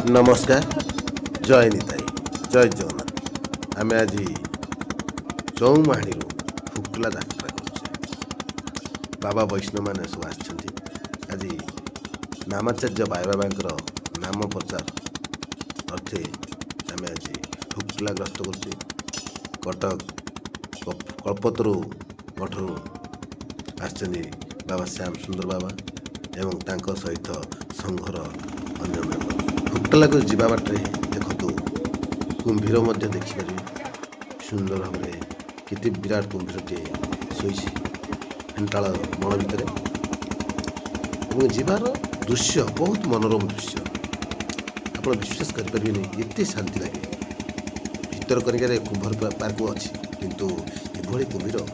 नमस्कार जय निताई जय जगन्नाथ आम आज चौमाणी फुकुला यात्रा कर बाबा वैष्णव मैंने सब आज नामाचार्य बाय बाबा नाम प्रचार अर्थे आम आज फुकुला ग्रस्त कर कल्पतरु मठर बाबा श्याम सुंदर बाबा एवं तांको सहित संघर अन्य मेम्बर फुकुला को जीवा बाटे देखु कुंभीर देखिपर सुंदर भाव में केते विराट कुंभीरटे शोची हेन्टाल बण भितर जीवार दृश्य बहुत मनोरम दृश्य आप विश्वास करें एत शांति लगे भीतर कनिकार कुंभर पार्क अच्छी किंतु एभली कुंभीर आप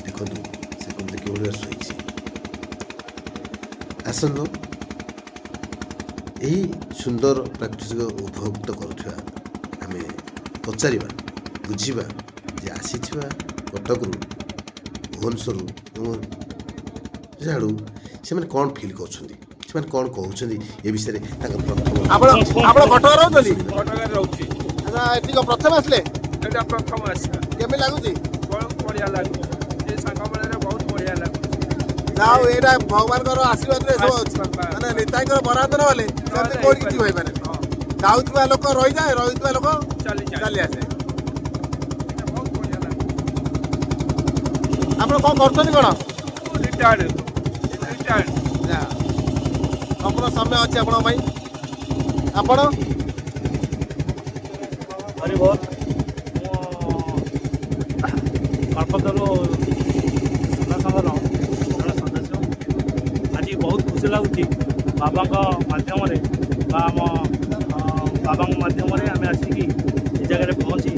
देखु से कुंभीर कि शोची आसନ୍ତୁ यही सुंदर प्राकृतिक उपभोक्त करुवा आम पचार बुझा जे आसी कटक भुवनेश्वर झाड़ू से कौन फिल कर कौन कहते ये विषय प्रथम आसले प्रथम केमी लगुच बहुत बढ़िया लगे सांग बेले बहुत बढ़िया लगे जाओ एटा भगवान आशीर्वाद रे सब माने निताई बराद न होले सेमते कोई किछि होई पारे जाउतबा लोक रहि जाए रहितबा लोक चली आसे बहुत बढ़िया लगे आपण कोन करछनी कोन रिटायर्ड या अपन समय अछि आपण भाई आपण हरि बोल कल्पतरु संघर जड़े सदस्य आज बहुत खुशी लगुच बाबा मध्यम आम बाबा मध्यम आम आसिकी ये जगह पहुँची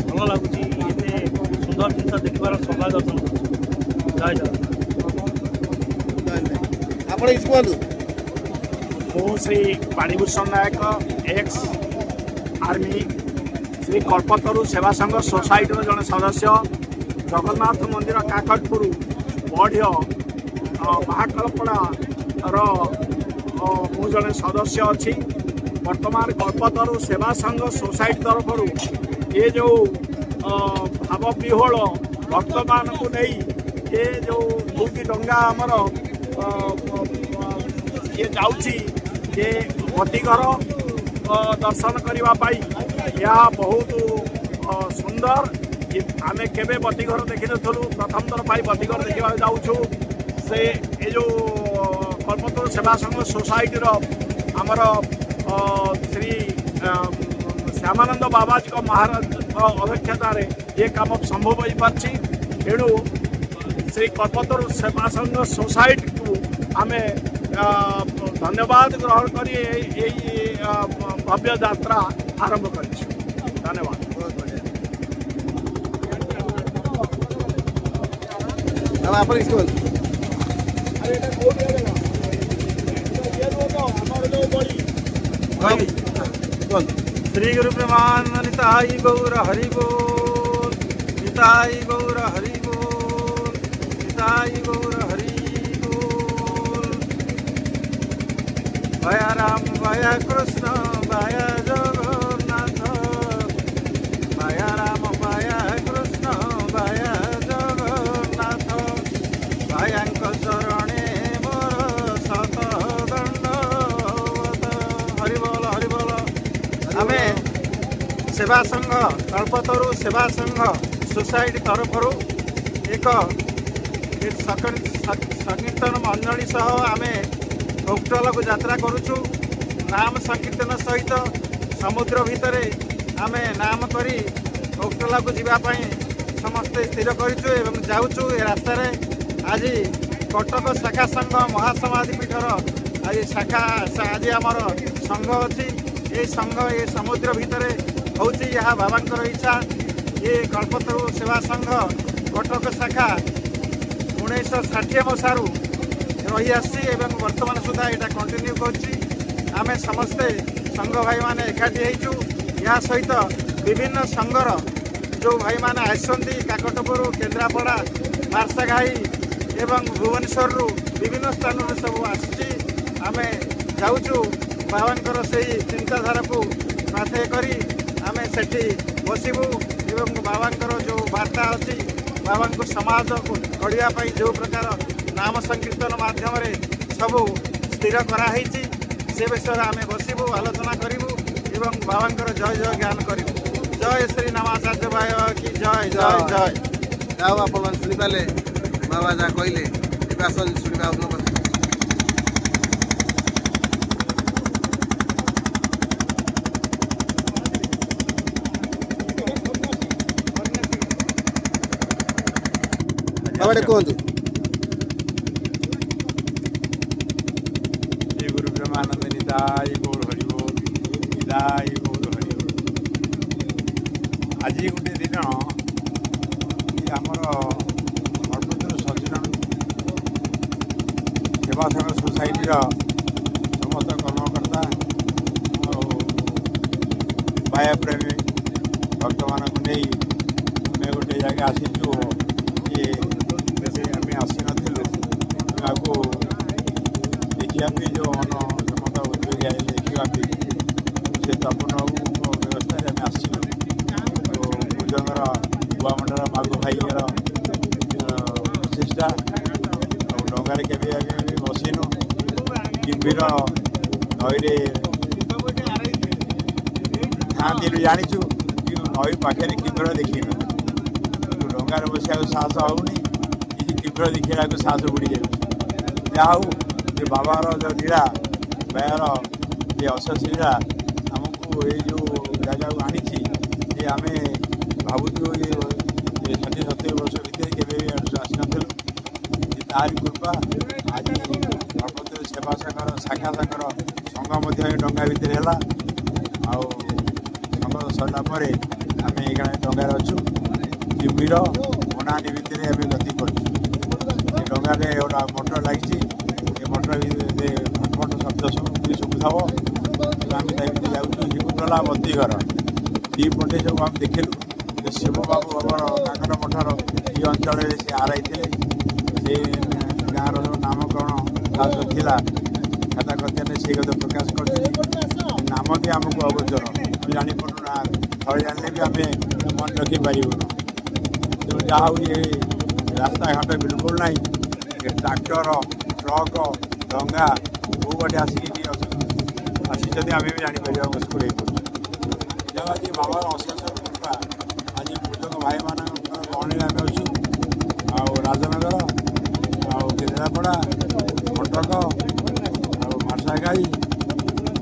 भल लगुच ये सुंदर जिन देखार सौभाग्य दर्शन कर जय जगन्नाथ आपण इसको मु श्री पाणीभूषण नायक एक्स आर्मी श्री कल्पतरु सेवा संघ सोसाइटी जड़े सदस्य जगन्नाथ मंदिर काकटपुर बढ़ महाकल्पड़ा मु जड़े सदस्य अच्छी वर्तमान कल्पतरु सेवा संघ सोसाइटी तरफ ये जो भाव विहोल भक्त मान को नहीं ये जो दुटी डंगा आमर ये जाऊँगी ये बतीघर दर्शन करने यह बहुत सुंदर आम केवे बतीघर देखी नु प्रथम थर पर बतीघर देखा जाऊँ से ये जो कल्पतरु सेवा संघ सोसाइटी आमर श्री श्यामानंद बाबाजी महाराज अध्यक्षतार ये कम संभव हो पार्टी तेणु श्री कल्पतरु सेवा संघ सोसाइटी को आम धन्यवाद ग्रहण कर भव्य यात्रा आरंभ कर धन्यवाद आपण इसको श्री गुरु प्रेमानंदिताई गौर हरि बोल निताई गौर हरि बोल निताई गौर हरि बोल भया राम भया कृष्ण भया जगन्नाथ भया राम भया कृष्ण भया जगन्नाथ भयांक चरणे मोर सत दंडवत हरि बोल आमे सेवा संघ कल्पतरु सेवा संघ सोसाइटी तरफ एक संकीर्तन मंडली सह आम होटल को यात्रा करुचु नाम संकीर्तन सहित समुद्र भितर आम नाम करी होटल को जीवाई समस्ते स्थिर करूँ जाऊँ रास्तार आज कटक शाखा संघ महासमाधि पीठर आज शाखा आज आमर संघ अच्छी ये संघ ये समुद्र भितर हूँ यह बाबा इच्छा ये कल्पतरु सेवा संघ कटक शाखा 1960 मसीह रही आसी वर्तमान सुधा यहाँ कंटिन्यू कर समस्ते संघ भाई मैंने एकाठी होचु या सहित विभिन्न संघर जो भाई मैंने आसती काकटपुर केन्द्रापड़ा मार्साघाई एवं भुवनेश्वर विभिन्न स्थान सब आम जाऊँ ବାବାଙ୍କର ସେହି ଚିନ୍ତାଧାରାକୁ ପ୍ରାର୍ଥନା କରି ଆମେ ସେଠି ବସିବୁ ଏବଂ ବାବାଙ୍କର ଯେଉଁ ବାର୍ତ୍ତା ଅଛି ବାବାଙ୍କୁ ସମାଜକୁ ଗଢ଼ିବା ପାଇଁ ଯେଉଁ ପ୍ରକାର ନାମ ସଂକୀର୍ତ୍ତନ ମାଧ୍ୟମରେ ସବୁ ସ୍ଥିର କରାହେଇଛି ସେ ବିଷୟରେ ଆମେ ବସିବୁ ଆଲୋଚନା କରିବୁ ଏବଂ ବାବାଙ୍କର ଜୟ ଜୟ ଜ୍ଞାନ କରିବୁ। ଜୟ ଶ୍ରୀ ନାମାଚାର୍ଯ୍ୟ ଭାଇ କି ଜୟ ଜୟ ଜୟ। ଯାଉ ଆପଣମାନେ ଶୁଣିପାରିଲେ ବାବା ଯାହା କହିଲେ ଏବେ ଆସନ୍ତୁ ଶୁଣିବା ଆପଣଙ୍କ କଥା। ବାବା ଟିକେ କୁହନ୍ତୁ। ଶ୍ରୀ ଗୁରୁ ବ୍ରହ୍ମାନନ୍ଦ ନିତାଇ ଗୌର ହରିବ ନିତାଇ ଗୌର ହରିବ। ଆଜି ଗୋଟେ ଦିନ ଆମର ସର୍ବୋତ୍ତର ସଚେତନ ସେବା ସଂଘ ସୋସାଇଟିର ସମସ୍ତ କର୍ମକର୍ତ୍ତା ଆଉ ବାୟାପ୍ରେମୀ ଭକ୍ତମାନଙ୍କୁ ନେଇ ଆମେ ଗୋଟେ ଜାଗା ଆସିଛୁ। ଆମେ ଆସିନଥିଲୁ ତାକୁ ଦେଖିବା ପାଇଁ ଯେଉଁ ସମସ୍ତ ଉଦ୍యోଗୀ ଆଇଲେ ଦେଖିବା ପାଇଁ ସେ ତପନବାବୁଙ୍କ ବ୍ୟବସ୍ଥାରେ ଆମେ ଆସିଛୁ। ଭୁଜଙ୍ଗର ଗୁଆମଣ୍ଡଳ ମାଗୁ ଭାଇଙ୍କର ପ୍ରଚେଷ୍ଟା ଆଉ ଡଙ୍ଗାରେ କେବେ ଆମେ ବସିନୁ। କିମ୍ଭୀର ନଈରେ ଥାଆନ୍ତି ଜାଣିଛୁ କି ନଈ ପାଖରେ କିମ୍ଭୀର ଦେଖିନୁ। ଡଙ୍ଗାରେ ବସିବାକୁ ସାହସ ହେଉନି କିଛି କିମ୍ଭୀର ଦେଖିବାକୁ ସାହସ ବୁଡ଼ିଯାଉଛି। ଯାହା ହଉ ଯେ ବାବାର ଯେଉଁ ଲୀଳା ବ୍ୟୟର ଯେ ଅଶେଷ ଲୀଳା ଆମକୁ ଏଇ ଯେଉଁ ଜାଗାକୁ ଆଣିଛି ଯେ ଆମେ ଭାବୁଛୁ ଏ 60-70 ବର୍ଷ ଭିତରେ କେବେ ବି ଆସିନଥିଲୁ। ତାରି କୃପା ଆଜି ସର୍ବୋତ୍ତର ସେବା ସଂଘର ଶାଖା ସଂଘର ସଂଘ ମଧ୍ୟ ଏ ଡଙ୍ଗା ଭିତରେ ହେଲା। ଆଉ ସଂଘ ସରିଲା ପରେ ଆମେ ଏଇখানে ଡଙ୍ଗାରେ ଅଛୁ। କିମ୍ଭୀର ଅନାନି ଭିତରେ ଆମେ ଗତି କରୁଛୁ। ଏ ଡଙ୍ଗାରେ ଗୋଟେ ମଟର ଲାଗିଛି। ଏ ମଟର ଭିତରେ ଫଟଫଟ ଶବ୍ଦ ଶୁଭୁଥିବ। ଆମେ ତା ଭିତରେ ଯାଉଛୁ। ହିମୁତଲା ବତୀଘର ଦୁଇପଟେ ସବୁ ଆମେ ଦେଖିଲୁ। ଶିବବାବୁ ଆମର କାକଟ ମଠର ଏ ଅଞ୍ଚଳରେ ସେ ଆରାଇଥିଲେ। ସେ ଗାଁର ଯେଉଁ ନାମକରଣ ଯାହା ସବୁ ଥିଲା ଖାତା କର୍ତ୍ତାରେ ସେଇ କଥା ପ୍ରକାଶ କରିଥିଲେ। ନାମ ବି ଆମକୁ ଅଗୋଚର ଆମେ ଜାଣିପାରୁନୁ ନା ଥରେ ଜାଣିଲେ ବି ଆମେ ମନେ ରଖିପାରିବୁନୁ। ତେଣୁ ଯାହା ହଉ ଏ ରାସ୍ତାଘାଟ ବିଲକୁଲ ନାହିଁ। ଟ୍ରାକ୍ଟର ଟ୍ରକ୍ ଡଙ୍ଗା କେଉଁ ବାଟେ ଆସିକି ଆସିଛନ୍ତି ଆମେ ବି ଜାଣିପାରିବା ମୁସ୍କୁଲ ହେଇପଡ଼ୁଛୁ। ଯାହା ଆଜି ବାବାର ଅଶେଷ କୃପା ଆଜି କୃଷକ ଭାଇମାନଙ୍କର ଗହଣୀରେ ଆମେ ଅଛୁ। ଆଉ ରାଜନଗର ଆଉ କେନ୍ଦ୍ରାପଡ଼ା କଟକ ଆଉ ମାର୍ଶାଘାଇ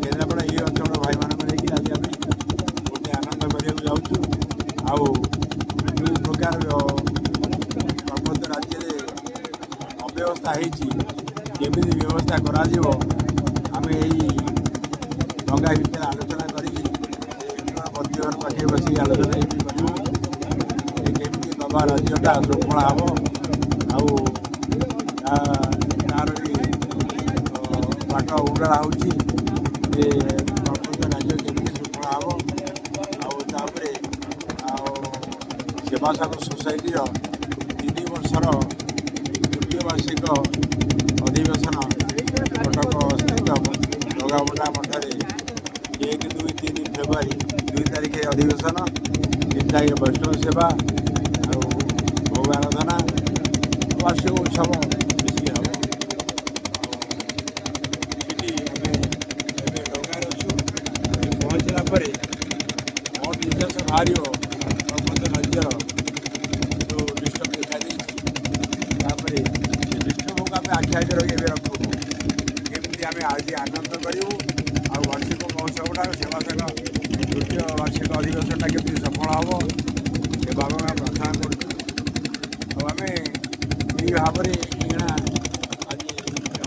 କେନ୍ଦ୍ରାପଡ଼ା ଏଇ ଅଞ୍ଚଳର ଭାଇମାନଙ୍କୁ ନେଇକି ଆଜି ଆମେ ଗୋଟେ ଆନନ୍ଦ କରିବାକୁ ଯାଉଛୁ। ଆଉ ଯେଉଁ ପ୍ରକାର ସର୍ବୋଚ୍ଚ ରାଜ୍ୟରେ ଅବ୍ୟବସ୍ଥା ହେଇଛି କେମିତି ବ୍ୟବସ୍ଥା କରାଯିବ ଆମେ ଏଇ ଡଙ୍ଗା ଭିତରେ ଆଲୋଚନା କରିକି ବତୀଘର ପାଖେ ବସିକି ଆଲୋଚନା ଏମିତି କରିବୁ ଯେ କେମିତି ବାବା ରାଜ୍ୟଟା ଶୃଙ୍ଖଳା ହେବ। ଆଉ ତାର ବି ବାଟ ଉଡ଼ଳା ହେଉଛି ଯେ ସର୍ବୋଚ୍ଚ ରାଜ୍ୟ କେମିତି ଶୃଙ୍ଖଳା ହେବ। ଆଉ ତାପରେ ଆଉ ସେବା ସଂଘ ସୋସାଇଟିର 3 ବର୍ଷର ତୃତୀୟ ବାର୍ଷିକ ଅଧିବେଶନ କଟକ ସ୍ଥିତ ଡଗାମୁଣ୍ଡା ମଠରେ 1, 2, 3 ଫେବୃଆରୀ 2 ତାରିଖରେ ଅଧିବେଶନ। 3 ତାରିଖ ବୈଷ୍ଣବ ସେବା ଆଉ ଭୋଗ ଆରାଧନା ବାର୍ଷିକ ଉତ୍ସବ ମିଶିକି ହେବ। ସେଠି ଆମେ ଏବେ ଡଙ୍ଗାରେ ଅଛୁ। ପହଞ୍ଚିଲା ପରେ ମୋ ନିର୍ଦ୍ଦେଶ ବାହାରିବ ସର୍ବୋଚ୍ଚ ରାଜ୍ୟର ଯେଉଁ ଡିଷ୍ଟର୍ବ ଦେଖାଯାଇଛି। ତାପରେ ସେ ଡିଷ୍ଟର୍ବକୁ ଆମେ ଆଖି ଆଗରେ ରଖି ଏବେ ରଖୁ କେମିତି ଆମେ ଆଜି ଆନନ୍ଦ କରିବୁ। ଆଉ ବାର୍ଷିକ ମହୋତ୍ସବଟା ସେବା ସଂଘ ତୃତୀୟ ବାର୍ଷିକ ଅଧିବେଶନଟା କେମିତି ସଫଳ ହେବ ସେ ବାବାଙ୍କ ପ୍ରାର୍ଥନା କରୁଛୁ। ଆଉ ଆମେ ଏହି ଭାବରେ ଏଇନା ଆଜି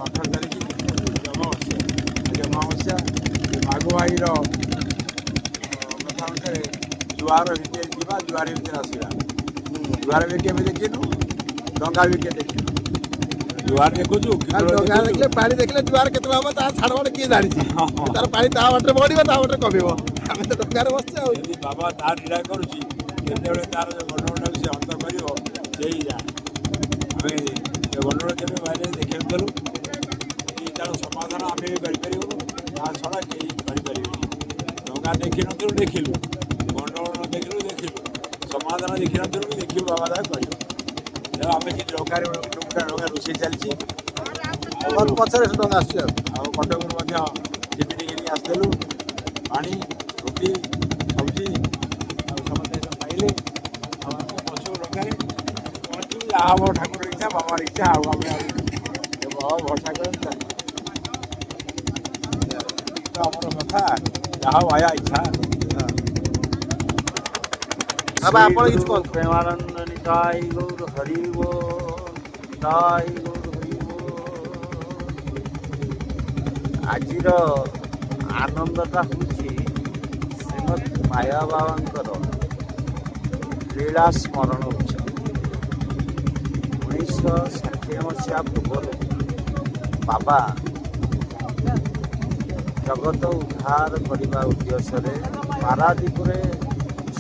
18 ତାରିଖ ଅମାବସ୍ୟା ମାଘ ଭାଇର କଥା ଅନୁସାରେ ଜୁଆର ଭିତରେ ଯିବା ଜୁଆର ଭିତରେ ଆସିବା। ଜୁଆର ବି କେବେ ଦେଖିନୁ ଡଙ୍ଗା ବି କେବେ ଦେଖିନୁ। ଜୁଆର ଦେଖୁଛୁ ଡଙ୍ଗା ଦେଖିଲେ ପାଣି ଦେଖିଲେ ଜୁଆର କେତେବେଳେ ହବ ତା ଛାଡ଼ ବାଟ କିଏ ଜାଣିଛି। ତାର ପାଣି ତା ବାଟରେ ବଢ଼ିବ ତା ବାଟରେ କମିବ। ଆମେ ତ ଡଙ୍ଗାରେ ବସିଛେ ଆଉ। ଯଦି ବାବା ତାର ଲୀଳା କରୁଛି କେତେବେଳେ ତାର ଯେଉଁ ଗଣ୍ଡଗୋଳଟାକୁ ସେ ଅନ୍ତ କରିବ ସେଇ ଯାଏ। ଆମେ ସେ ଗଣ୍ଡଗୋଳ କେବେ ବାହାରେ ଦେଖିବାକୁ ଗଲୁ କି ତାର ସମାଧାନ ଆମେ ବି କରିପାରିବୁ। ତା ଛଡ଼ା କେହି କରିପାରିବେନି। ଡଙ୍ଗା ଦେଖିନଥିଲୁ ଦେଖିଲୁ, ଗଣ୍ଡଗୋଳ ନ ଦେଖିଲୁ ଦେଖିଲୁ, ସମାଧାନ ଦେଖିନଥିଲୁ ବି ଦେଖିବୁ ବାବା ତାହା କରିବୁ। ତେଣୁ ଆମେ ସେଠି ଡଙ୍ଗାରେ ଡଙ୍ଗା ରୋଷେଇ ଚାଲିଛି। ପଛରେ ସେ ଡଙ୍ଗା ଆସୁଛି ଆଉ କଟକରୁ ମଧ୍ୟ ଟିଫିନ୍ କିଣିକି ଆସିଥିଲୁ, ପାଣି ରୁଟି ସବଜି ଆଉ ସମସ୍ତେ ଖାଇଲେ। ଆଉ ଆମେ ପଛକୁ ଡଙ୍ଗାରେ ପହଞ୍ଚିବୁ, ଯାହା ହବ ଠାକୁର ଇଚ୍ଛା ବାବାର ଇଚ୍ଛା। ଆଉ ଆମେ ଭରସା କରନ୍ତୁ ଆମର କଥା, ଯାହା ହବ ଆୟା ଇଚ୍ଛା। ବାବା ଆପଣ କିଛି କୁହନ୍ତୁ। ପ୍ରେମାନନ୍ଦ ନିତାଇ ଗୌର ହରି ବୋଲ, ନିତାଇ ଗୌର ହରି ବୋଲ। ଆଜିର ଆନନ୍ଦଟା ହେଉଛି ଶ୍ରୀମତ୍ ମାୟା ବାବାଙ୍କର ଲୀଳା ସ୍ମରଣ ଉତ୍ସବ। 1960 ମସିହା ପୂର୍ବରୁ ବାବା ଜଗତ ଉଦ୍ଧାର କରିବା ଉଦ୍ଦେଶ୍ୟରେ ପାରାଦୀପରେ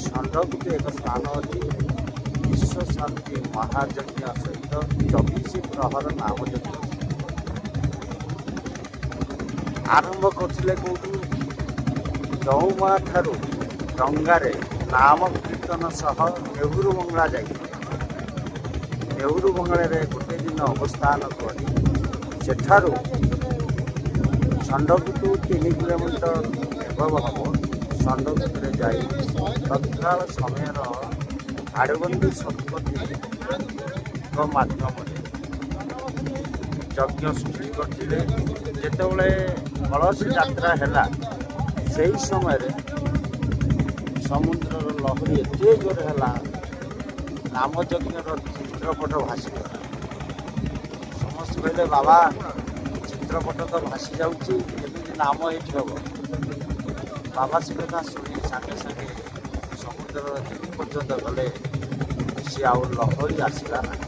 ଷଣ୍ଢପୁଟି ଏକ ସ୍ଥାନ ଅଛି। ବିଶ୍ୱ ଶାନ୍ତି ମହାଯଜ୍ଞ ସହିତ 24 ପ୍ରହର ନାମ ଯଜ୍ଞ ଆରମ୍ଭ କରିଥିଲେ। କେଉଁଠୁ? ଚଉମା ଠାରୁ ଡଙ୍ଗାରେ ନାମ କୀର୍ତ୍ତନ ସହ ନେହୁରୁ ବଙ୍ଗଳା ଯାଇଥିଲେ। ନେହୁରୁ ବଙ୍ଗଳାରେ ଗୋଟେ ଦିନ ଅବସ୍ଥାନ କରି ସେଠାରୁ ଷଣ୍ଢପୁଟୁ 3 କିଲୋମିଟର ହେବ। ଷଣ୍ଢପୁଟରେ ଯାଇ ତତ୍କାଳ ସମୟର ଆଡ଼ବନ୍ଦୀ ଶତପଥୀଙ୍କ ମାଧ୍ୟମରେ ଯଜ୍ଞ ସୃଷ୍ଟି କରିଥିଲେ। ଯେତେବେଳେ କଳସି ଯାତ୍ରା ହେଲା ସେହି ସମୟରେ ସମୁଦ୍ରର ଲହରୀ ଏତେ ଜୋରେ ହେଲା, ନାମଯଜ୍ଞର ଚିତ୍ରପଟ ଭାସିଗଲା। ସମସ୍ତେ କହିଲେ ବାବା ଚିତ୍ରପଟ ତ ଭାସି ଯାଉଛି, କେମିତି ନାମ ଏଇଠି ହେବ? ବାବା ସେ କଥା ଶୁଣି ସାଙ୍ଗେ ସାଙ୍ଗେ ସମୁଦ୍ରର ଯେତେ ପର୍ଯ୍ୟନ୍ତ ଗଲେ ସିଏ ଆଉ ଲହରୀ ଆସିଲା ନାହିଁ।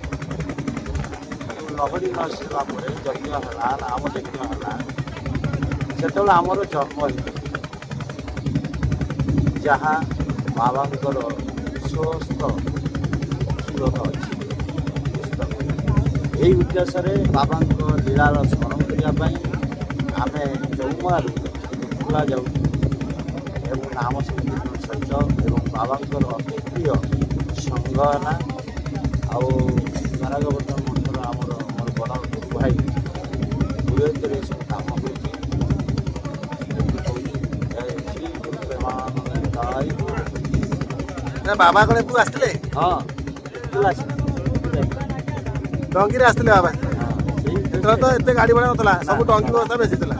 ଲହରୀ ନ ଆସିଲା ପରେ ଯଜ୍ଞ ହେଲା, ନାମ ଯଜ୍ଞ ହେଲା। ସେତେବେଳେ ଆମର ଜନ୍ମ ହେଇଥିଲା, ଯାହା ବାବାଙ୍କର ସ୍ୱସ୍ଥ ସୁରତ ଅଛି। ଏହି ଉଦ୍ଦେଶ୍ୟରେ ବାବାଙ୍କ ଲୀଳାର ସ୍ମରଣ କରିବା ପାଇଁ ଆମେ ଚଉମାରୁ ପୁରା ଯାଉଛୁ ଏବଂ ନାମ ସଂକୀର୍ତ୍ତନ ସହିତ ଏବଂ ବାବାଙ୍କର ଅତି ପ୍ରିୟ ସଂଘ ହେଲା ଆଉ କାରାଗବର୍ତ୍ତନ ମଠର ଆମର ବଡ଼ ଗୁରୁ ଭାଇ ଗୁରୁତରେ ସବୁ କାମ ହେଉଛି। ଶ୍ରୀ ଗୁରୁ ପ୍ରେମାନନ୍ଦ ନିତାଇ। ବାବା କଣ ଏକୁ ଆସିଥିଲେ? ହଁ ଡଙ୍ଗିରେ ଆସିଥିଲେ ବାବା। ସେତେବେଳେ ତ ଏତେ ଗାଡ଼ି ଭଡ଼ା ନଥିଲା, ସବୁ ଡଙ୍ଗି ବ୍ୟବସ୍ଥା ବେଶୀ ଥିଲା।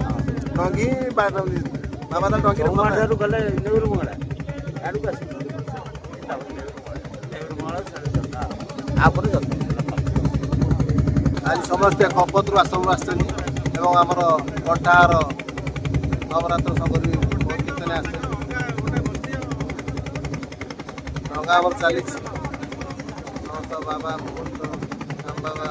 ଡଙ୍ଗି ବାବା ତ ଡଙ୍ଗିରେ ଠାରୁ ଗଲେ ନେହୁରୁ ବଙ୍ଗଳା ଆଡ଼କୁ ଆସିଲେ ନେହୁରୁ ବଙ୍ଗଳା ତାପରେ ଯଜ୍ଞ। ଆଜି ସମସ୍ତେ କପତରୁ ଆଶ୍ରମରୁ ଆସିଛନ୍ତି ଏବଂ ଆମର କଣ୍ଟାହାର ନବରାତ୍ର ସଂଘରୁ ବି ବହୁତ କୀର୍ତ୍ତନ ଆସିଛନ୍ତି। ଡଙ୍ଗା ଆମର ଚାଲିଛି। ସମସ୍ତ ବାବା, ଭଗବନ୍ତ, ରାମ ବାବା